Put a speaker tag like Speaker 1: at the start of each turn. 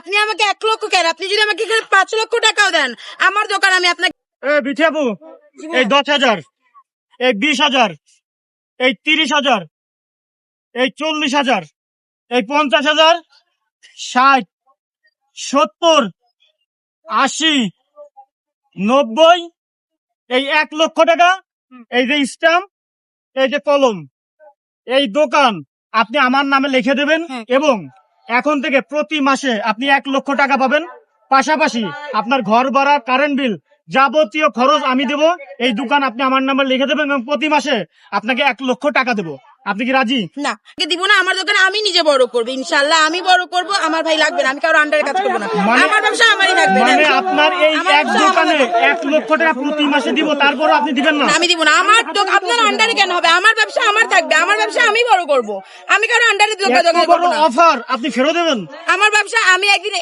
Speaker 1: আপনি আমাকে 1 লক্ষ কেন, আপনি যদি আমাকে 5 লক্ষ টাকাও দেন আমার দোকান আমি আপনাকে
Speaker 2: বিঠাবু এই 10,000, এই 20,000, এই 30,000, এই 40,000, এই 50,000, 60, 70, 80, 90, এই 1 লক্ষ টাকা, এই যে স্ট্যাম্প, এই যে কলম, এই দোকান আপনি আমার নামে লিখে দেবেন এবং এখন থেকে প্রতি মাসে আপনি 1 লক্ষ টাকা পাবেন। পাশাপাশি আপনার ঘর ভাড়া, কারেন্ট বিল, যাবতীয় খরচ আমি দেব। এই দোকান আপনি আমার নামে লিখে দেবেন এবং প্রতি মাসে আপনাকে 1 লক্ষ টাকা দেব। আপনি কি রাজি?
Speaker 1: না দিব না, আমার দোকানে আমি নিজে বড় করবো, ইনশাল্লাহ আমি বড় করবো, আমার ভাই লাগবে না, আমি কারো আন্ডারে কাজ করবো না, আমার ব্যবসা আমারই থাকবে।
Speaker 2: মানে আপনার এই এক দোকানে 1 লক্ষ টাকা প্রতি মাসে দিব, তারপরও আপনি দিবেন না?
Speaker 1: আমি দিব না, আমার আপনার আন্ডারে কেন হবে, আমার ব্যবসা আমার থাকবে, আমার ব্যবসা আমি বড় করবো, আমি কারো আন্ডারে দোকান করবো না।
Speaker 2: অফার আপনি ফেরত দেবেন?
Speaker 1: আমার ব্যবসা আমি একদিন